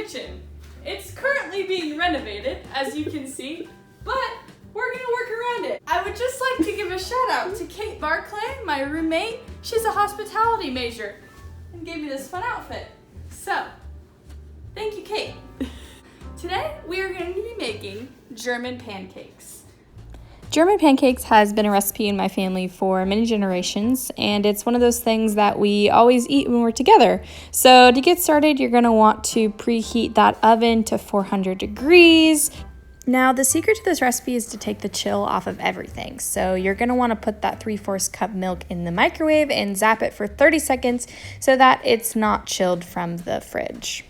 kitchen. It's currently being renovated, as you can see, but we're gonna work around it. I would just like to give a shout out to Kate Barclay, my roommate. She's a hospitality major and gave me this fun outfit. So, thank you, Kate. Today, we are going to be making German pancakes. German pancakes has been a recipe in my family for many generations, and it's one of those things that we always eat when we're together. So to get started, you're going to want to preheat that oven to 400 degrees. Now, the secret to this recipe is to take the chill off of everything. So you're going to want to put that 3/4 cup milk in the microwave and zap it for 30 seconds so that it's not chilled from the fridge.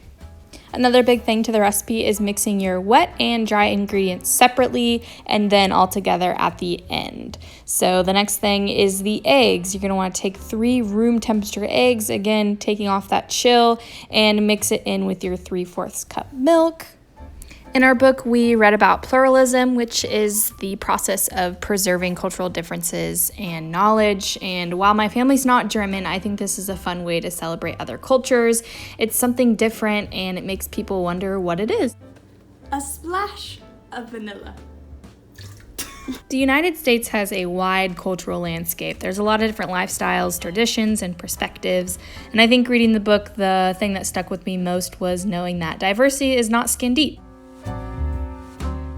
Another big thing to the recipe is mixing your wet and dry ingredients separately and then all together at the end. So the next thing is the eggs. You're going to want to take 3 room temperature eggs, again taking off that chill, and mix it in with your 3/4 cup milk. In our book, we read about pluralism, which is the process of preserving cultural differences and knowledge. And while my family's not German, I think this is a fun way to celebrate other cultures. It's something different, and it makes people wonder what it is. A splash of vanilla. The United States has a wide cultural landscape. There's a lot of different lifestyles, traditions, and perspectives. And I think reading the book, the thing that stuck with me most was knowing that diversity is not skin deep.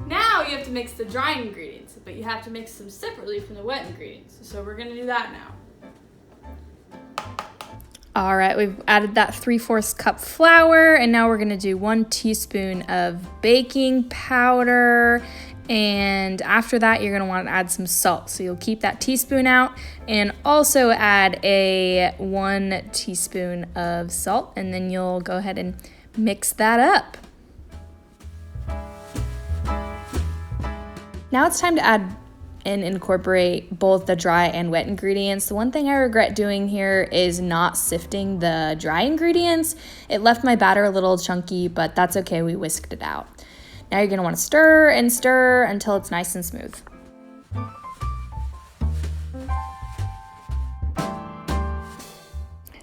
Now you have to mix the dry ingredients, but you have to mix them separately from the wet ingredients. So we're gonna do that now. All right, we've added that 3/4 cup flour, and now we're gonna do 1 teaspoon of baking powder. And after that, you're gonna want to add some salt. So you'll keep that teaspoon out and also add a 1 teaspoon of salt, and then you'll go ahead and mix that up. Now it's time to add and incorporate both the dry and wet ingredients. The one thing I regret doing here is not sifting the dry ingredients. It left my batter a little chunky, but that's okay, we whisked it out. Now you're gonna wanna stir and stir until it's nice and smooth.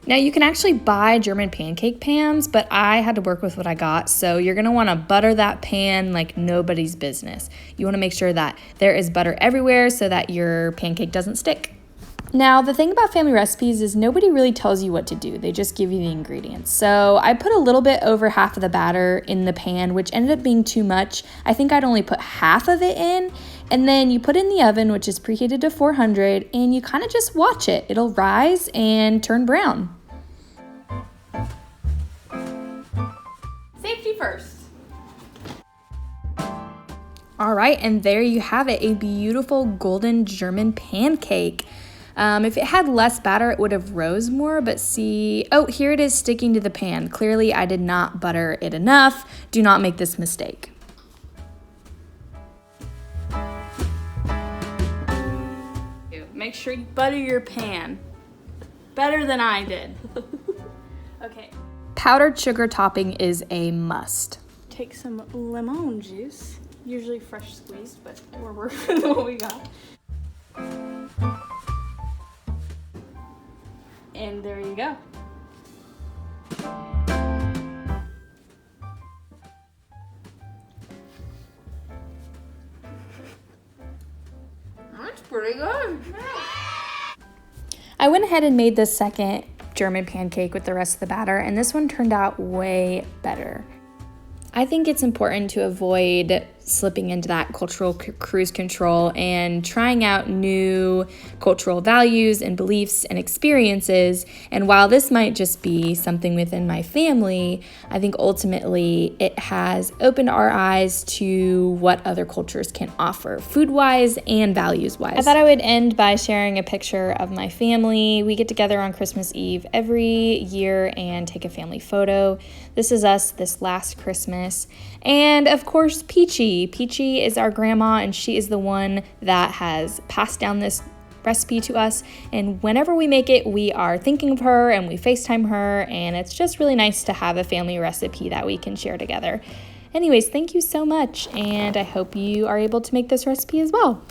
Now you can actually buy German pancake pans, but I had to work with what I got. So you're gonna wanna butter that pan like nobody's business. You wanna make sure that there is butter everywhere so that your pancake doesn't stick. Now, the thing about family recipes is nobody really tells you what to do. They just give you the ingredients. So I put a little bit over half of the batter in the pan, which ended up being too much. I think I'd only put half of it in. And then you put it in the oven, which is preheated to 400, and you kind of just watch it. It'll rise and turn brown. Safety first. All right, and there you have it, a beautiful golden German pancake. If it had less batter, it would have rose more, but see, oh, here it is sticking to the pan. Clearly, I did not butter it enough. Do not make this mistake. Make sure you butter your pan. Better than I did. Okay. Powdered sugar topping is a must. Take some lemon juice, usually fresh squeezed, but we're working with what we got. And there you go. That's pretty good. I went ahead and made the second German pancake with the rest of the batter, and this one turned out way better. I think it's important to avoid slipping into that cultural cruise control and trying out new cultural values and beliefs and experiences. And while this might just be something within my family, I think ultimately it has opened our eyes to what other cultures can offer, food-wise and values-wise. I thought I would end by sharing a picture of my family. We get together on Christmas Eve every year and take a family photo. This is us this last Christmas. And of course, Peachy. Peachy is our grandma, and she is the one that has passed down this recipe to us. And whenever we make it, we are thinking of her and we FaceTime her, and it's just really nice to have a family recipe that we can share together. Anyways, thank you so much, and I hope you are able to make this recipe as well.